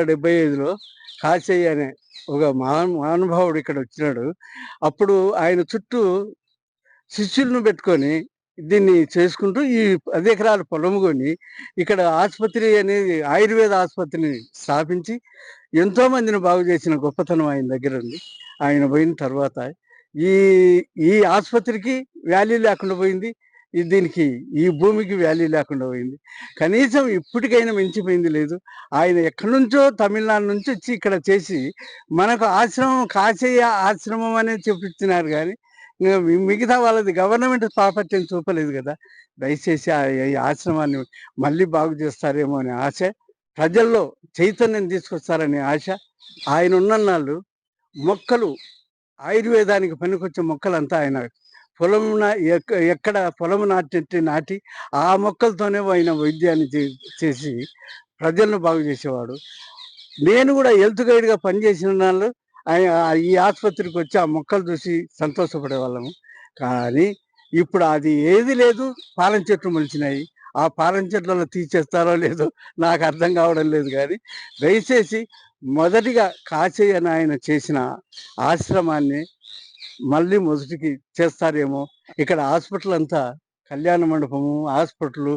1975లో కాశయ్య అనే ఒక మహానుభావుడు ఇక్కడ వచ్చినాడు. అప్పుడు ఆయన చుట్టూ శిష్యులను పెట్టుకొని దీన్ని చేసుకుంటూ ఈ 10 ఎకరాల పొలం కొని ఇక్కడ ఆసుపత్రి అనేది ఆయుర్వేద ఆసుపత్రిని స్థాపించి ఎంతో మందిని బాగు చేసిన గొప్పతనం ఆయన దగ్గర ఉంది. ఆయన పోయిన తర్వాత ఈ ఈ ఆసుపత్రికి వాల్యూ లేకుండా పోయింది. దీనికి ఈ భూమికి వాల్యూ లేకుండా పోయింది. కనీసం ఇప్పటికైనా మించిపోయింది లేదు. ఆయన ఎక్కడి నుంచో తమిళనాడు నుంచి వచ్చి ఇక్కడ చేసి మనకు ఆశ్రమం కాశయ్య ఆశ్రమం అనేది చూపించినారు కానీ మిగతా వాళ్ళది గవర్నమెంట్ ప్రాపర్టీ అని చూపలేదు కదా. దయచేసి ఈ ఆశ్రమాన్ని మళ్ళీ బాగు చేస్తారేమో అనే ఆశ, ప్రజల్లో చైతన్యం తీసుకొస్తారనే ఆశ. ఆయన ఉన్నన్నాళ్ళు మొక్కలు ఆయుర్వేదానికి పనికొచ్చే మొక్కలంతా ఆయన పొలం ఎక్కడ పొలం నాటి ఆ మొక్కలతోనే ఆయన వైద్యాన్ని చేసి ప్రజలను బాగు చేసేవాడు. నేను కూడా హెల్త్ గైడ్గా పనిచేసిన వాళ్ళు ఈ ఆసుపత్రికి వచ్చి ఆ మొక్కలు చూసి సంతోషపడే వాళ్ళము. కానీ ఇప్పుడు అది ఏది లేదు, పాలన చెట్లు మొలిచినాయి. ఆ పాలన చెట్లలో తీసేస్తారో లేదో నాకు అర్థం కావడం లేదు. కానీ దయచేసి మొదటిగా కాశయ్య ఆయన చేసిన ఆశ్రమాన్ని మళ్ళీ మొదటికి చేస్తారేమో. ఇక్కడ హాస్పిటల్ అంతా కళ్యాణ మండపము, హాస్పిటల్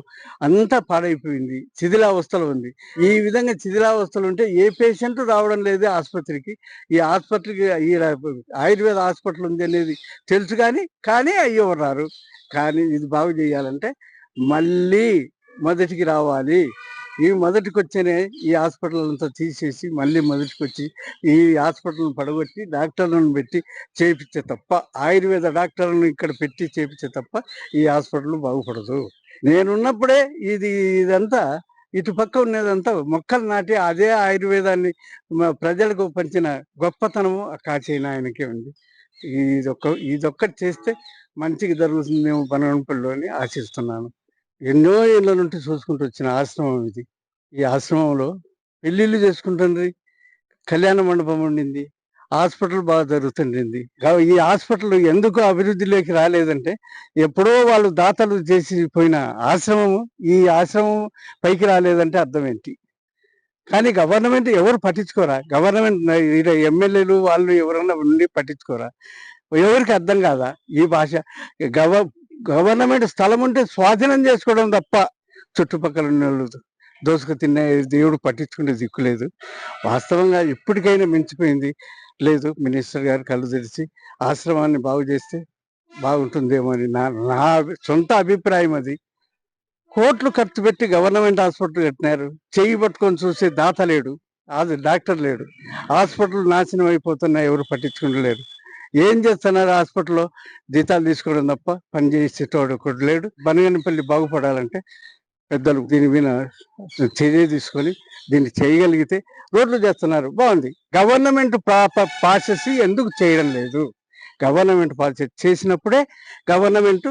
అంతా పాడైపోయింది, శిథిలావస్థలో ఉంది. ఈ విధంగా శిథిలావస్థలు ఉంటే ఏ పేషెంట్ రావడం లేదు ఆసుపత్రికి. ఈ ఆసుపత్రికి ఈ ఆయుర్వేద హాస్పిటల్ ఉంది అనేది తెలుసు కానీ అయ్యేవారు రారు. కానీ ఇది బాగు చేయాలంటే మళ్ళీ మొదటికి రావాలి. ఈ మొదటికి వచ్చేనే ఈ హాస్పిటల్ అంతా తీసేసి మళ్ళీ మొదటికి వచ్చి ఈ హాస్పిటల్ని పడగొట్టి డాక్టర్లను పెట్టి చేయించే తప్ప, ఆయుర్వేద డాక్టర్లను ఇక్కడ పెట్టి చేయించే తప్ప ఈ హాస్పిటల్ బాగుపడదు. నేనున్నప్పుడే ఇదంతా ఇటుపక్క ఉన్నదంతా మొక్కలు నాటి అదే ఆయుర్వేదాన్ని ప్రజలకు పంచిన గొప్పతనము కాశయ్య ఆయనకే ఉంది. ఇదొక్కటి చేస్తే మంచిగా జరుగుతుందేమో బనగనపల్లిలో అని ఆశిస్తున్నాను. ఎన్నో ఏళ్ళ నుండి చూసుకుంటూ వచ్చిన ఆశ్రమం ఇది. ఈ ఆశ్రమంలో పెళ్ళిళ్ళు చేసుకుంటుంది, కళ్యాణ మండపం ఉండింది, హాస్పిటల్ బాగా జరుగుతుండింది. ఈ హాస్పిటల్ ఎందుకు అభివృద్ధిలోకి రాలేదంటే ఎప్పుడో వాళ్ళు దాతలు చేసి పోయిన ఆశ్రమము ఈ ఆశ్రమం పైకి రాలేదంటే అర్థం ఏంటి? కానీ గవర్నమెంట్ ఎవరు పట్టించుకోరా? గవర్నమెంట్ ఎమ్మెల్యేలు వాళ్ళు ఎవరన్నా ఉండి పట్టించుకోరా? ఎవరికి అర్థం కాదా ఈ భాష? గవర్నమెంట్ స్థలం ఉంటే స్వాధీనం చేసుకోవడం తప్ప చుట్టుపక్కల ఉన్న వాళ్ళు దోసుకు తినే దేవుడు పట్టించుకునే దిక్కు లేదు. వాస్తవంగా ఇప్పటికైనా మించిపోయింది లేదు. మినిస్టర్ గారు కళ్ళు తెరిచి ఆశ్రమాన్ని బాగు చేస్తే బాగుంటుందేమో అని నా సొంత అభిప్రాయం. అది కోట్లు ఖర్చు పెట్టి గవర్నమెంట్ హాస్పిటల్ కట్టినారు. చెయ్యి పట్టుకొని చూసే దాత లేడు, అది డాక్టర్ లేడు. హాస్పిటల్ నాశనం అయిపోతున్నా ఎవరు పట్టించుకుంటలేరు. ఏం చేస్తున్నారు? హాస్పిటల్లో జీతాలు తీసుకోవడం తప్ప పని చేసేటోడు ఒకటి లేడు. బనగనపల్లి బాగుపడాలంటే పెద్దలు దీని మీద చర్య తీసుకొని దీన్ని చేయగలిగితే రోడ్లు చేస్తున్నారు, బాగుంది. గవర్నమెంట్ ప్రాసెస్ ఎందుకు చేయడం లేదు? గవర్నమెంట్ ప్రాసెస్ చేసినప్పుడే గవర్నమెంట్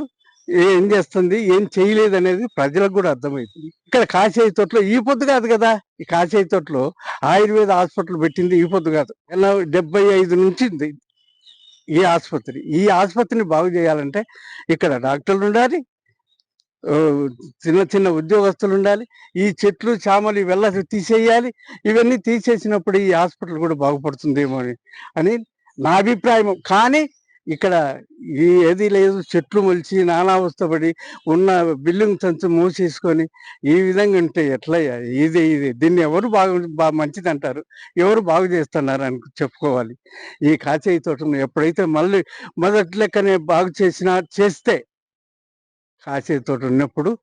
ఏం చేస్తుంది, ఏం చేయలేదు అనేది ప్రజలకు కూడా అర్థమవుతుంది. ఇక్కడ కాశయ్య తోటలో ఈ పొద్దు కాదు కదా. ఈ కాశయ్య తోటలో ఆయుర్వేద హాస్పిటల్ పెట్టింది ఈ పొద్దు కాదు. 75 నుంచి ఈ ఆసుపత్రిని బాగు చేయాలంటే ఇక్కడ డాక్టర్లు ఉండాలి, చిన్న ఉద్యోగస్తులు ఉండాలి. ఈ చెట్లు చామలు వెళ్ళ తీసేయాలి. ఇవన్నీ తీసేసినప్పుడు ఈ హాస్పిటల్ కూడా బాగుపడుతుందేమో అని నా అభిప్రాయం. కానీ ఇక్కడ ఏది లేదు, చెట్లు మొలిచి నానావస్థపడి ఉన్న బిల్డింగ్ తంచు మూసేసుకొని ఈ విధంగా ఉంటే ఎట్లయ్యా? ఇది దీన్ని ఎవరు మంచిది అంటారు, ఎవరు బాగు చేస్తున్నారు అని చెప్పుకోవాలి. ఈ కాశయ్య తోటను ఎప్పుడైతే మళ్ళీ మొదటి లెక్కనే బాగు చేస్తే కాశయ్య తోట ఉన్నప్పుడు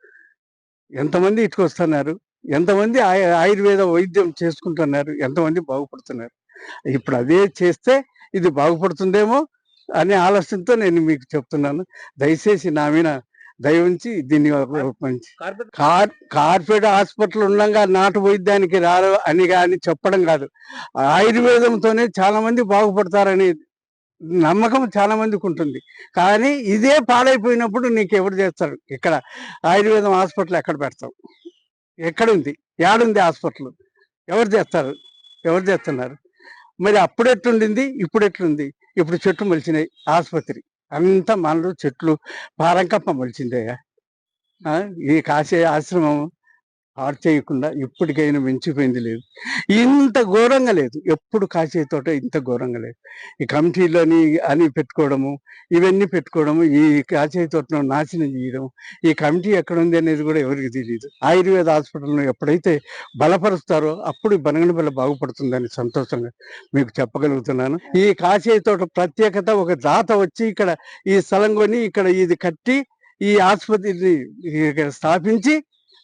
ఎంతమంది ఇటుకొస్తున్నారు, ఎంతమంది ఆయుర్వేద వైద్యం చేసుకుంటున్నారు, ఎంతమంది బాగుపడుతున్నారు. ఇప్పుడు అదే చేస్తే ఇది బాగుపడుతుందేమో అనే ఆలోచనతో నేను మీకు చెప్తున్నాను. దయచేసి నా మీద దయ ఉంచి దీన్ని మంచి కార్పొరేట్ హాస్పిటల్ ఉండగా నాటు వైద్యానికి రారు అని కానీ చెప్పడం కాదు. ఆయుర్వేదంతోనే చాలా మంది బాగుపడతారని నమ్మకం చాలా మందికి ఉంటుంది. కానీ ఇదే పాడైపోయినప్పుడు నీకు ఎవరు చేస్తారు? ఇక్కడ ఆయుర్వేదం హాస్పిటల్ ఎక్కడ పెడతావు? ఎక్కడుంది? ఏడుంది హాస్పిటల్? ఎవరు చేస్తున్నారు? మరి అప్పుడు ఎట్లుండింది, ఇప్పుడు ఎట్లుంది? ఇప్పుడు చెట్లు మొలిచినాయి, ఆసుపత్రి అంతా మనలు చెట్లు పారంకప్ప మొలిచిందయ్యా. ఈ కాశీ ఆశ్రమం పాడు చేయకుండా ఇప్పటికైనా మించిపోయింది లేదు. ఇంత ఘోరంగా లేదు. ఎప్పుడు కాసే తోట ఇంత ఘోరంగా లేదు. ఈ కమిటీలని అని పెట్టుకోవడము, ఇవన్నీ పెట్టుకోవడము, ఈ కాసే తోటను నాశనం చేయడం, ఈ కమిటీ ఎక్కడుంది అనేది కూడా ఎవరికి తెలీదు. ఆయుర్వేద హాస్పిటల్‌ను ఎప్పుడైతే బలపరుస్తారో అప్పుడు బనగనపల్లి బాగుపడుతుందని సంతోషంగా మీకు చెప్పగలుగుతున్నాను. ఈ కాసే తోట ప్రత్యేకత ఒక దాత వచ్చి ఇక్కడ ఈ స్థలం కొని ఇక్కడ ఇది కట్టి ఈ ఆసుపత్రిని ఇక్కడ స్థాపించి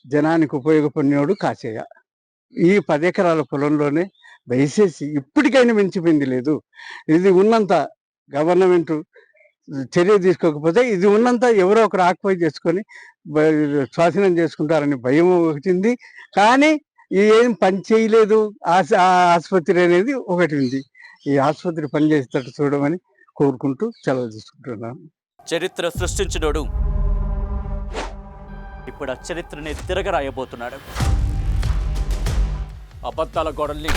జనానికి ఉపయోగపడినోడు కాశయ్య. ఈ 10 ఎకరాల పొలంలోనే దయచేసి ఇప్పటికైనా మించిపోయింది లేదు. ఇది ఉన్నంత గవర్నమెంట్ చర్య తీసుకోకపోతే ఇది ఉన్నంత ఎవరో ఒకరు ఆక్యుపై చేసుకొని స్వాధీనం చేసుకుంటారని భయం ఒకటి ఉంది. కానీ ఏం పని చేయలేదు ఆ ఆసుపత్రి అనేది ఒకటి ఉంది. ఈ ఆసుపత్రి పనిచేసేటట్టు చూడమని కోరుకుంటూ సెలవు తీసుకుంటున్నాను. చరిత్ర సృష్టించినోడు ఇప్పుడు ఆ చరిత్రని తిరగరాయబోతున్నాడు. అబద్ధాల గోడల్ని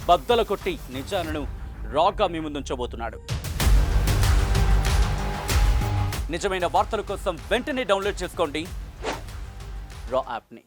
బద్దలు కొట్టి నిజాలను రాగా మీ ముందుంచబోతున్నాడు. నిజమైన వార్తల కోసం వెంటనే డౌన్లోడ్ చేసుకోండి రా యాప్ని.